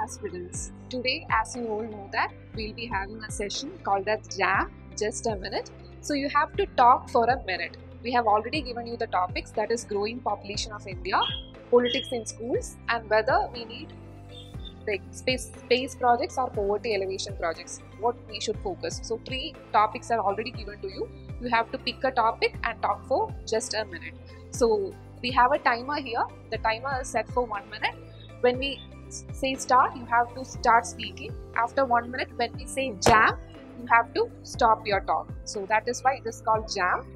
aspirants. Today, as you all know that, we'll be having a session called as Jam, just a minute. So you have to talk for a minute. We have already given you the topics, that is growing population of India, politics in schools, and whether we need like space projects or poverty elevation projects, what we should focus. So 3 topics are already given to you. You have to pick a topic and talk for just a minute. So we have a timer here. The timer is set for 1 minute. When we say start, you have to start speaking. After 1 minute, when we say jam, you have to stop your talk. So that is why it is called jam.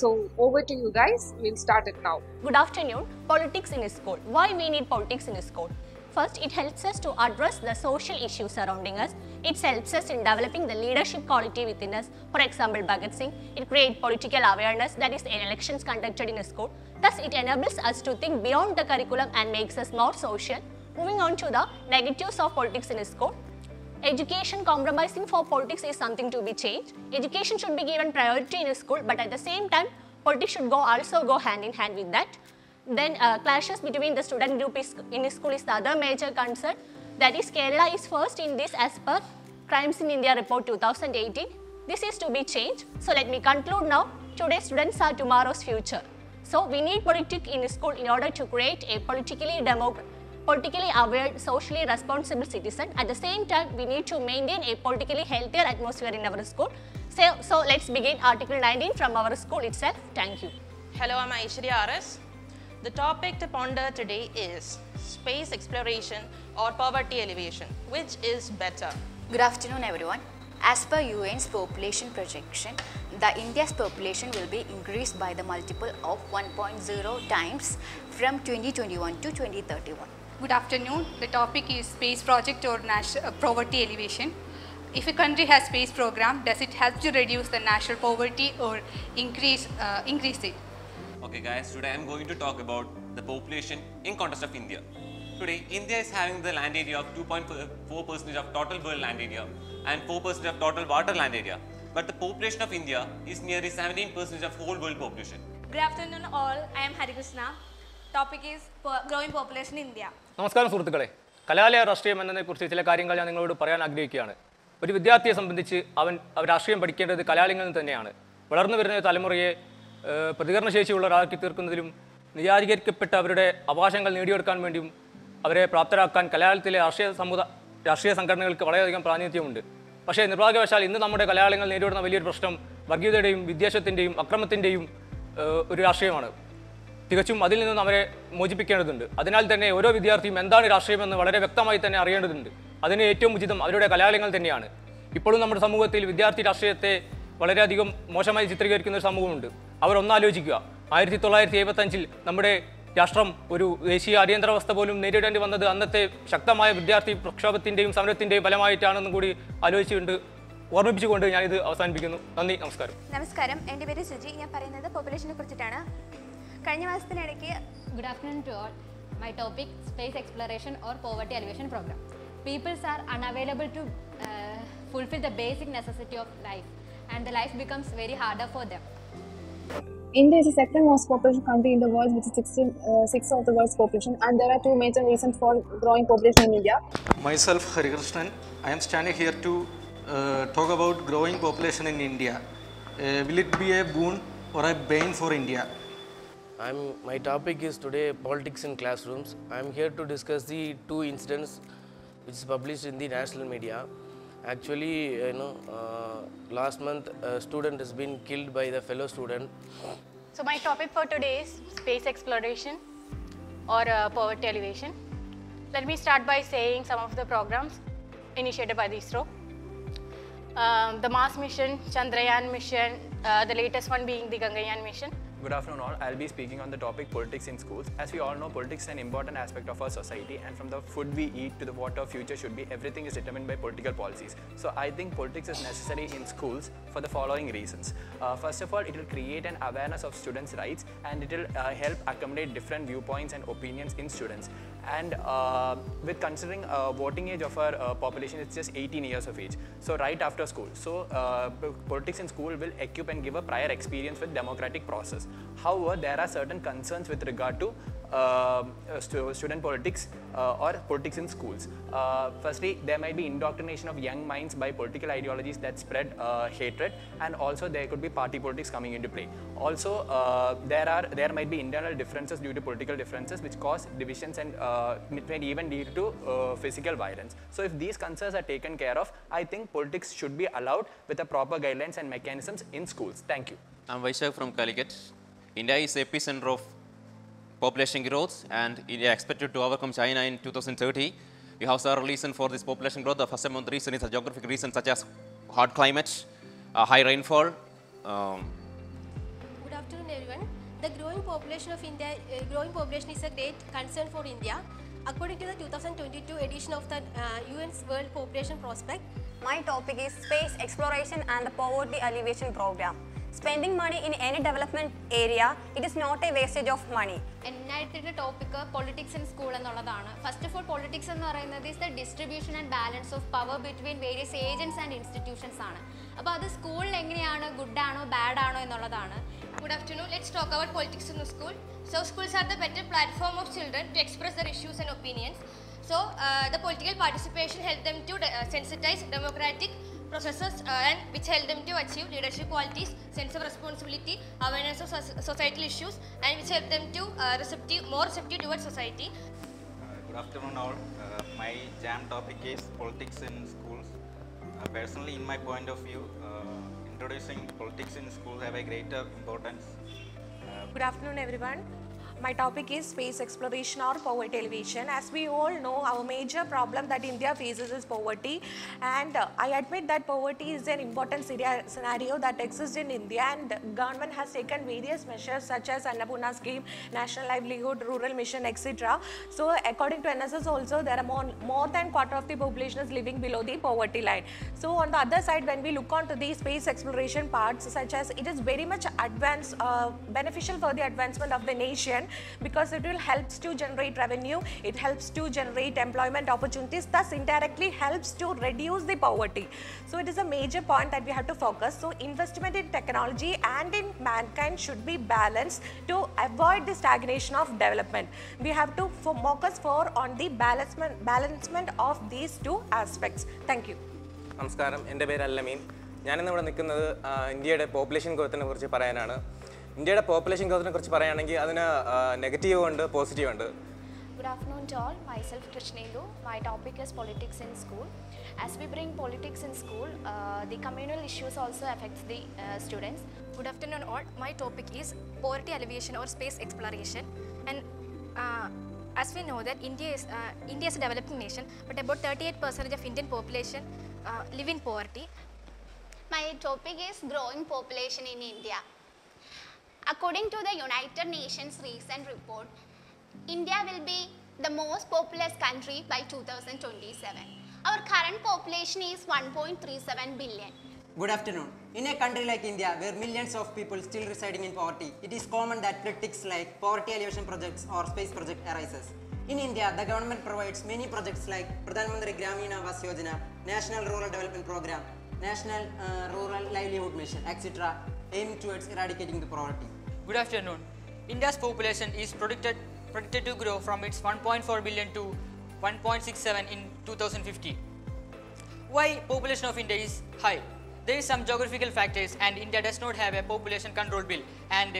So over to you guys. We'll start it now. Good afternoon. Politics in school. Why we need politics in school? First, it helps us to address the social issues surrounding us. It helps us in developing the leadership quality within us. For example, Bhagat Singh, it creates political awareness, that is elections conducted in a school. Thus, it enables us to think beyond the curriculum and makes us more social. Moving on to the negatives of politics in a school. Education compromising for politics is something to be changed. Education should be given priority in a school, but at the same time, politics should also go hand in hand with that. Then clashes between the student group in school is the other major concern. That is, Kerala is first in this as per Crimes in India report 2018. This is to be changed. So let me conclude now. Today's students are tomorrow's future. So we need politics in school in order to create a politically aware, socially responsible citizen. At the same time, we need to maintain a politically healthier atmosphere in our school. So let's begin Article 19 from our school itself. Thank you. Hello, I'm Aishwarya RS. The topic to ponder today is space exploration or poverty elevation. Which is better? Good afternoon everyone. As per UN's population projection, the India's population will be increased by the multiple of 1.0 times from 2021 to 2031. Good afternoon. The topic is space project or poverty elevation. If a country has space program, does it help to reduce the national poverty or increase it? Okay guys, today I am going to talk about the population in context of India. Today, India is having the land area of 2.4% of total world land area and 4% of total water land area. But the population of India is nearly 17% of whole world population. Good afternoon all, I am Harikrishna. Topic is growing population in India. നമസ്കാരം സുഹൃത്തുക്കളെ, കലാലയ രാഷ്ട്രീയം എന്നതിനെക്കുറിച്ച് ചില കാര്യങ്ങൾ ഞാൻ നിങ്ങളോട് പറയാൻ ആഗ്രഹിക്കുകയാണ്. ഒരു വിദ്യാർത്ഥിയെ സംബന്ധിച്ച് അവൻ രാഷ്ട്രീയം പഠിക്കേണ്ടത് കലാലയങ്ങളിൽ തന്നെയാണ്. വളർന്നു വരുന്ന തലമുറയെ പ്രതികരണശേഷിയുള്ള ഒരാളാക്കി തീർക്കുന്നതിലും നിരാകരിക്കപ്പെട്ട അവരുടെ അവകാശങ്ങൾ നേടിയെടുക്കാൻ വേണ്ടിയും അവരെ പ്രാപ്തരാക്കാൻ കലാലയത്തിലെ രാഷ്ട്രീയ സംഘടനകൾക്ക് വളരെയധികം പ്രാതിനിധ്യമുണ്ട്. പക്ഷേ നിർഭാഗ്യവശാൽ ഇന്ന് നമ്മുടെ കലാലയങ്ങൾ നേരിടുന്ന വലിയൊരു പ്രശ്നം വർഗീയതയുടെയും വിദ്വേഷത്തിൻ്റെയും അക്രമത്തിൻ്റെയും ഒരു രാഷ്ട്രീയമാണ്. തികച്ചും അതിൽ നിന്നും അവരെ മോചിപ്പിക്കേണ്ടതുണ്ട്. അതിനാൽ തന്നെ ഓരോ വിദ്യാർത്ഥിയും എന്താണ് രാഷ്ട്രീയമെന്ന് വളരെ വ്യക്തമായി തന്നെ അറിയേണ്ടതുണ്ട്. അതിന് ഏറ്റവും ഉചിതം അവരുടെ കലാലയങ്ങൾ തന്നെയാണ്. ഇപ്പോഴും നമ്മുടെ സമൂഹത്തിൽ വിദ്യാർത്ഥി രാഷ്ട്രീയത്തെ വളരെയധികം മോശമായി ചിത്രീകരിക്കുന്ന ഒരു സമൂഹമുണ്ട്. അവർ ഒന്നാലോചിക്കുക, 1975 നമ്മുടെ രാഷ്ട്രം ഒരു ദേശീയ അടിയന്തരാവസ്ഥ പോലും നേരിടേണ്ടി വന്നത് അന്നത്തെ ശക്തമായ വിദ്യാർത്ഥി പ്രക്ഷോഭത്തിൻ്റെയും സമരത്തിൻ്റെയും ഫലമായിട്ടാണെന്നും കൂടി ആലോചിച്ചുകൊണ്ട് ഓർമ്മിപ്പിച്ചുകൊണ്ട് ഞാനിത് അവസാനിപ്പിക്കുന്നു. നന്ദി, നമസ്കാരം. നമസ്കാരം, എൻ്റെ പേര് സുജി. ഞാൻ പറയുന്നത് പോപ്പുലേഷനെ കുറിച്ചിട്ടാണ്. കഴിഞ്ഞ മാസത്തിനിടയ്ക്ക് Good afternoon to all. My topic, space exploration or poverty elevation program. Peoples are unavailable to fulfill the basic necessity of life, and the life becomes very harder for them. India is the second most populous country in the world, which is 66 of the world's population, and there are 2 major reasons for growing population in India. Myself, Harikrishnan, I am standing here to talk about growing population in India. Will it be a boon or a bane for India? My topic is today politics in classrooms. I am here to discuss the 2 incidents which is published in the national media. Actually, last month a student has been killed by the fellow student. So my topic for today is space exploration or poverty elevation. Let me start by saying some of the programs initiated by the ISRO. The Mars mission, Chandrayaan mission, the latest one being the Gangayaan mission. Good afternoon all. I'll be speaking on the topic politics in schools. As we all know, politics is an important aspect of our society, and from the food we eat to the what our future should be, everything is determined by political policies. So I think politics is necessary in schools for the following reasons. First of all, it will create an awareness of students' rights, and it will help accommodate different viewpoints and opinions in students. And with considering voting age of our population, it's just 18 years of age. So right after school. So politics in school will equip and give a prior experience with democratic process. However, there are certain concerns with regard to student politics or politics in schools. Firstly, there might be indoctrination of young minds by political ideologies that spread hatred, and also there could be party politics coming into play. Also, there might be internal differences due to political differences which cause divisions, and it may even lead to physical violence. So if these concerns are taken care of, I think politics should be allowed with the proper guidelines and mechanisms in schools. Thank you. I'm Vaishak from Calicut. India is epicenter of population growth, and India expected to overcome China in 2030. We have several reasons for this population growth. The first among the reason is a geographic reason such as hot climate, high rainfall. Good afternoon, everyone. The growing population of India, is a great concern for India. According to the 2022 edition of the UN's World Population Prospect, my topic is space exploration and the poverty alleviation program. Spending money in any development area, it is not a wastage of money. The topic politics in school. First of all, politics is the distribution and balance of power between various agents and institutions. About the school, good or bad? Good afternoon. Let's talk about politics in the school. So schools are the better platform of children to express their issues and opinions. So the political participation helps them to sensitize democratic processes and which help them to achieve leadership qualities, sense of responsibility, awareness of societal issues, and which help them to more receptive towards society. Good afternoon all. My jam topic is politics in schools. Personally, in my point of view, introducing politics in schools have a greater importance. Good afternoon everyone. My topic is space exploration or poverty alleviation. As we all know, our major problem that India faces is poverty, and I admit that poverty is an important scenario that exists in India, and government has taken various measures such as Annapurna scheme, National Livelihood, Rural Mission, etc. So according to NSS also, there are more than quarter of the population is living below the poverty line. So on the other side, when we look onto the space exploration parts, such as it is very much advanced, beneficial for the advancement of the nation, because it will helps to generate revenue, it helps to generate employment opportunities, thus indirectly helps to reduce the poverty. So it is a major point that we have to focus. So investment in technology and in mankind should be balanced to avoid the stagnation of development. We have to focus on the balancement of these two aspects. Thank you. നമസ്കാരം, എൻ്റെ പേര് അല്ലമീൻ. ഞാനിന്നിവിടെ നിൽക്കുന്നത് ഇന്ത്യയുടെ population ഗ്രോത്തിനെ കുറിച്ച് പറയാനാണ്. ഇന്ത്യയുടെ population ഗ്രോത്തിനെ കുറിച്ച് പറയുകയാണെങ്കിൽ അതിന് നെഗറ്റീവ് ഉണ്ട്, പോസിറ്റീവ് ഉണ്ട്. Good afternoon to all. Myself Krishnelu. My topic is politics in school. As we bring politics in school, the communal issues also affects the students. Good afternoon all. My topic is poverty alleviation or space exploration. And as we know that India is a developing nation, but about 38% of Indian population live in poverty. My topic is growing population in India. According to the United Nations recent report, India will be the most populous country by 2027. Our current population is 1.37 billion. Good afternoon. In a country like India, where millions of people still residing in poverty, it is common that critics like poverty alleviation projects or space project arises. In India, the government provides many projects like Pradhan Mantri Grameen Awas Yojana, National Rural Development Program, National Rural Livelihood Mission, etc., aiming towards eradicating the poverty. Good afternoon. India's population is predicted to grow from its 1.4 billion to 1.67 in 2050. Why population of India is high? There is some geographical factors, and India does not have a population control bill and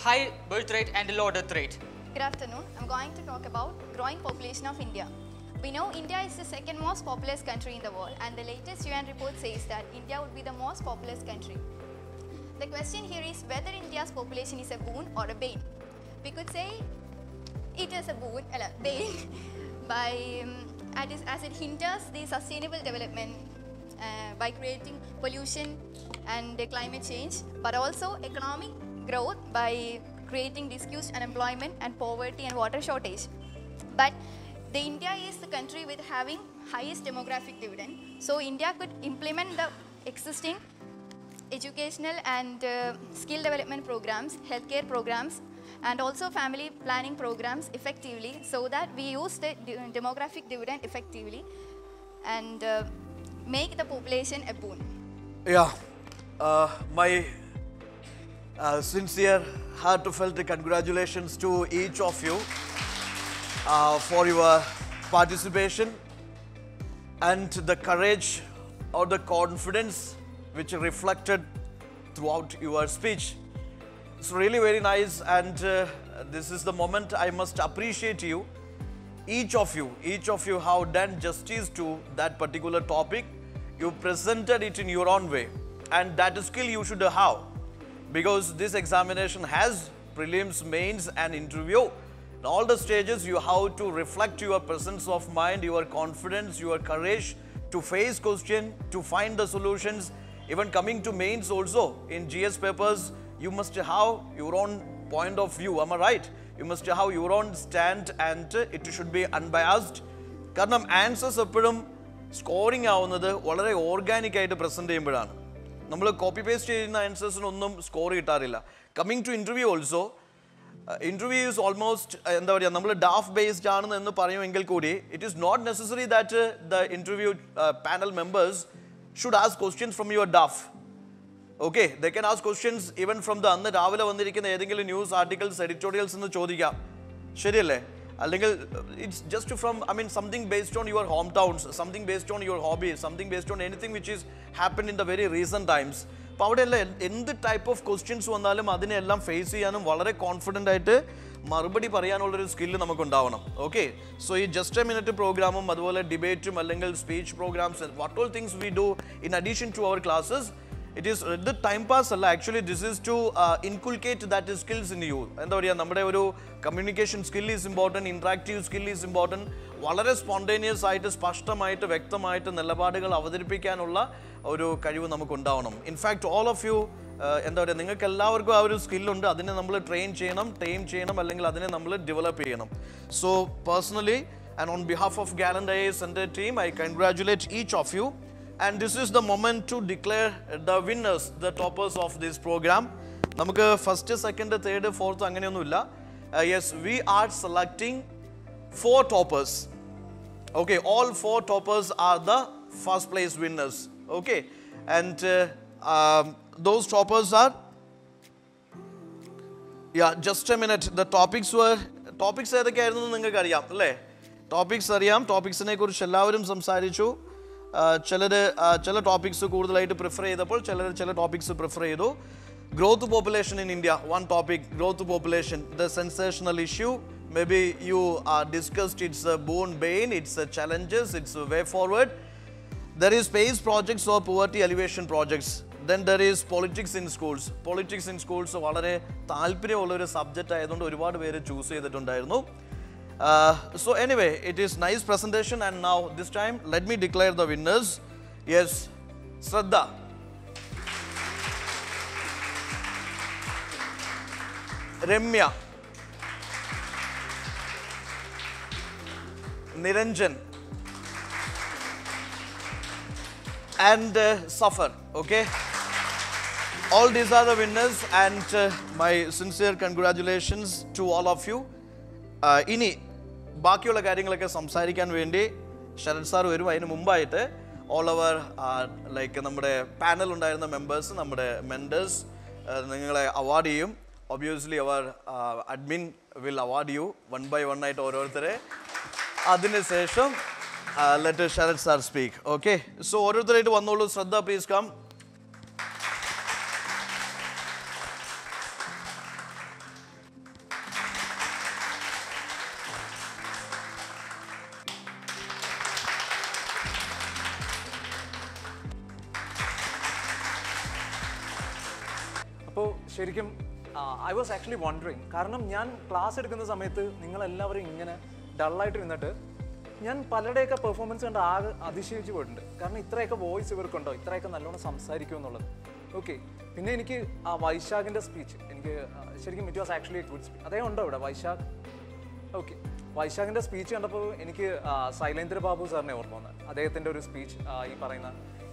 high birth rate and low death rate. Good afternoon. I'm going to talk about growing population of India. We know India is the second most populous country in the world, and the latest UN report says that India would be the most populous country. The question here is whether India's population is a boon or a bane. We could say it is a boon, bane, as it hinders the sustainable development by creating pollution and climate change, but also economic growth by creating disused unemployment and poverty and water shortage. But India is the country with having highest demographic dividend, so India could implement the existing educational and skill development programs, healthcare programs, and also family planning programs effectively, so that we use the demographic dividend effectively and make the population a boon. Yeah, my Sincere, heartfelt congratulations to each of you for your participation and the courage or the confidence which reflected throughout your speech. It's really very nice, and this is the moment I must appreciate you. Each of you have done justice to that particular topic. You presented it in your own way, and that skill you should have, because this examination has prelims, mains and interview. In all the stages you have to reflect your presence of mind, your confidence, your courage to face question, to find the solutions. Even coming to mains also, in GS papers, you must have your own point of view, am I right? You must have your own stand, and it should be unbiased. Because answers are scoring വളരെ organic ആയിട്ട് present ചെയ്യുമ്പോഴാണ്. നമ്മൾ copy paste ചെയ്യുന്ന answersനൊന്നും score കിട്ടാറില്ല. Coming to interview also, interview is almost എന്താ പറയുക, നമ്മൾ DAF based ആണെന്ന് പറയുമെങ്കിൽ കൂടി, it is not necessary that the interview panel members should ask questions from your DAF. Okay, they can ask questions even from the അന്ന് രാവിലെ വന്നിരിക്കുന്ന ഏതെങ്കിലും news articles, editorials എന്ന് ചോദിക്കാം. ശരിയല്ലേ? അല്ലെങ്കിൽ it's just from, I mean, something based on your hometowns, something based on your hobbies, something based on anything which is happened in the very recent times. അപ്പോൾ അവിടെയല്ല എന്ത് ടൈപ്പ് ഓഫ് ക്വസ്റ്റ്യൻസ് വന്നാലും അതിനെല്ലാം face ചെയ്യാനും വളരെ confident ആയിട്ട് മറുപടി പറയാനുള്ളൊരു skill നമുക്കുണ്ടാവണം. ഓക്കെ, സോ ഈ ജസ്റ്റ് എ മിനിറ്റ് പ്രോഗ്രാമും അതുപോലെ ഡിബേറ്റും അല്ലെങ്കിൽ speech programmes, what all things we do in addition to our classes, it is the time pass alla. Actually this is to inculcate that skills in you. എന്താ പറയുക, നമ്മുടെ ഒരു communication skill is important, interactive skill is important. വളരെ spontaneous ആയിട്ട് സ്പഷ്ടമായിട്ട് വ്യക്തമായിട്ട് നിലപാടുകൾ അവതരിപ്പിക്കാനുള്ള ഒരു കഴിവ് നമുക്കുണ്ടാവണം. ഇൻഫാക്ട് ഓൾ ഓഫ് യു എന്താ പറയുക, നിങ്ങൾക്ക് എല്ലാവർക്കും ആ ഒരു സ്കില്ലുണ്ട്. അതിനെ നമ്മൾ ട്രെയിൻ ചെയ്യണം അല്ലെങ്കിൽ അതിനെ നമ്മൾ ഡെവലപ്പ് ചെയ്യണം. So personally and on behalf of Gallant IAS and their team, I congratulate each of you. And this is the moment to declare the winners, the toppers of this program. നമുക്ക് first, second, third, fourth അങ്ങനെയൊന്നുമില്ല. Yes, we are selecting 4 toppers. Okay, all 4 toppers are the first place winners. Okay, and those toppers are, yeah, just a minute. The topics ഏതൊക്കെയായിരുന്നു നിങ്ങൾക്ക് അറിയാം അല്ലേ? Topics അറിയാം. ടോപ്പിക്സിനെ കുറിച്ച് എല്ലാവരും സംസാരിച്ചു. ചില ടോപ്പിക്സ് കൂടുതലായിട്ട് പ്രിഫർ ചെയ്തപ്പോൾ ചില ടോപ്പിക്സ് പ്രിഫർ ചെയ്തു. Growth population in India, one topic, growth population, the sensational issue. Maybe you discussed its boon bane, its challenges, its way forward. There is space projects or poverty alleviation projects. Then there is politics in schools. Politics in schools വളരെ താല്പര്യമുള്ള ഒരു subject ആയതുകൊണ്ട് ഒരുപാട് പേര് choose ചെയ്തിട്ടുണ്ടായിരുന്നു. So anyway, it is nice presentation, and now this time let me declare the winners. Yes, Shraddha, Ramya, Niranjan and Safar. Okay, all these are the winners, and my sincere congratulations to all of you. ഇനി ബാക്കിയുള്ള കാര്യങ്ങളൊക്കെ സംസാരിക്കാൻ വേണ്ടി Sarath sir വരും. അതിന് മുമ്പായിട്ട് all our like നമ്മുടെ panel ഉണ്ടായിരുന്ന മെമ്പേഴ്സ്, നമ്മുടെ മെൻറ്റേഴ്സ് നിങ്ങളെ അവാർഡ് ചെയ്യും. Obviously our admin will award you one by one ആയിട്ട് ഓരോരുത്തരെ. അതിനുശേഷം let Sharath sir speak. Okay, so ഓരോരുത്തരായിട്ട് വന്നോളൂ. ശ്രദ്ധ, പ്ലീസ് കം. അപ്പോൾ ശരിക്കും ഐ വാസ് ആക്ച്വലി വണ്ടറിങ്, കാരണം ഞാൻ ക്ലാസ് എടുക്കുന്ന സമയത്ത് നിങ്ങളെല്ലാവരും ഇങ്ങനെ ഡള്ളായിട്ട് ഇരുന്നിട്ട് ഞാൻ പലരുടെയൊക്കെ പെർഫോമൻസ് കണ്ട് ആകെ അതിശയിച്ച് പോയിട്ടുണ്ട്. കാരണം ഇത്രയൊക്കെ വോയിസ് ഇവർക്കുണ്ടോ, ഇത്രയൊക്കെ നല്ലോണം സംസാരിക്കും എന്നുള്ളത്. ഓക്കെ, പിന്നെ എനിക്ക് ആ വൈശാഖിൻ്റെ സ്പീച്ച് എനിക്ക് ശരിക്കും it was actually A good speech. അതേ ഉണ്ടോ ഇവിടെ വൈശാഖ്? ഓക്കെ, വൈശാഖിൻ്റെ സ്പീച്ച് കണ്ടപ്പോൾ എനിക്ക് ശൈലേന്ദ്ര ബാബു സാറിനെ ഓർമ്മ വന്നത്. അദ്ദേഹത്തിൻ്റെ ഒരു സ്പീച്ച് ഈ പറയുന്ന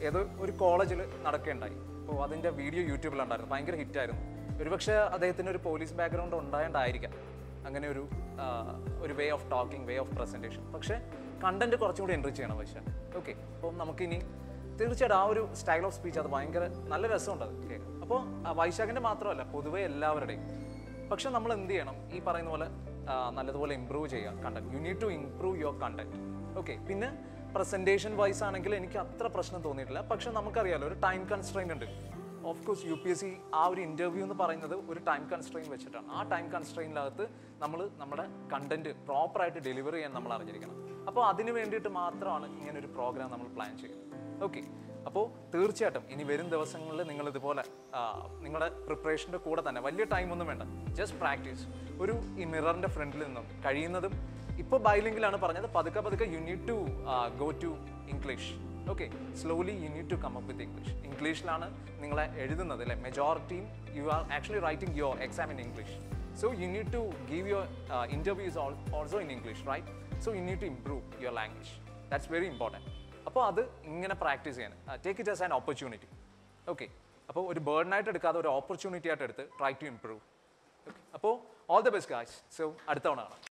ഏതോ ഒരു കോളേജിൽ നടക്കുകയുണ്ടായി. അപ്പോൾ അതിൻ്റെ വീഡിയോ യൂട്യൂബിലുണ്ടായിരുന്നു, ഭയങ്കര ഹിറ്റായിരുന്നു. ഒരുപക്ഷെ അദ്ദേഹത്തിന് ഒരു പോലീസ് ബാക്ക്ഗ്രൗണ്ട് ഉണ്ടായതുകൊണ്ടായിരിക്കാം അങ്ങനെ ഒരു way of talking, way of presentation. പക്ഷേ കണ്ടന്റ് കുറച്ചും കൂടി എൻറിച്ച് ചെയ്യണം വൈശാഖ്. ഓക്കെ, അപ്പോൾ നമുക്കിനി തീർച്ചയായിട്ടും ആ ഒരു സ്റ്റൈൽ ഓഫ് സ്പീച്ച് അത് ഭയങ്കര നല്ല രസമുണ്ട് അത് കേൾക്കാം. അപ്പോൾ വൈശാഖിൻ്റെ മാത്രമല്ല പൊതുവേ എല്ലാവരുടെയും. പക്ഷെ നമ്മൾ എന്ത് ചെയ്യണം, ഈ പറയുന്ന പോലെ നല്ലതുപോലെ ഇമ്പ്രൂവ് ചെയ്യുക content. You need to improve your content. Okay, പിന്നെ പ്രസൻറ്റേഷൻ വൈസ് ആണെങ്കിൽ എനിക്ക് അത്ര പ്രശ്നം തോന്നിയിട്ടില്ല. പക്ഷെ നമുക്കറിയാലോ ഒരു ടൈം കൺസ്ട്രെയിൻ്റ് ഉണ്ട്. ഓഫ് കോഴ്സ് UPSC ആ ഒരു ഇൻ്റർവ്യൂ എന്ന് പറയുന്നത് ഒരു ടൈം കൺസ്ട്രെയിൻ വെച്ചിട്ടാണ്. ആ ടൈം കൺസ്ട്രെയിനകത്ത് നമ്മൾ നമ്മുടെ കണ്ടന്റ് പ്രോപ്പറായിട്ട് ഡെലിവർ ചെയ്യാൻ നമ്മൾ അറിഞ്ഞിരിക്കണം. അപ്പോൾ അതിന് വേണ്ടിയിട്ട് മാത്രമാണ് ഇങ്ങനെ ഒരു പ്രോഗ്രാം നമ്മൾ പ്ലാൻ ചെയ്യുന്നത്. ഓക്കെ, അപ്പോൾ തീർച്ചയായിട്ടും ഇനി വരും ദിവസങ്ങളിൽ നിങ്ങൾ ഇതുപോലെ നിങ്ങളുടെ പ്രിപ്പറേഷൻ്റെ കൂടെ തന്നെ വലിയ ടൈമൊന്നും വേണ്ട, ജസ്റ്റ് പ്രാക്ടീസ്. ഒരു ഈ മിററിൻ്റെ ഫ്രണ്ടിൽ നിന്നും കഴിയുന്നതും ഇപ്പോൾ ബൈലിംഗിലാണ് പറഞ്ഞത്, പതുക്കെ പതുക്കെ you need to go to English. Okay, slowly you need to come up with English. ഇംഗ്ലീഷിലാണ് നിങ്ങളെ എഴുതുന്നത് അല്ലേ, മെജോറിറ്റിയും you are actually writing your exam in English. So you need to give your interviews also in English, right? So you need to improve your language. That's very important. അപ്പോൾ അത് ഇങ്ങനെ practice ചെയ്യാൻ take it as an opportunity. Okay, അപ്പോൾ ഒരു ബേർഡനായിട്ട് എടുക്കാതെ ഒരു opportunity ആയിട്ട് എടുത്ത് ട്രൈ ടു ഇംപ്രൂവ്. ഓക്കെ, അപ്പോൾ all the best guys. So അടുത്ത തവണ കാണാം.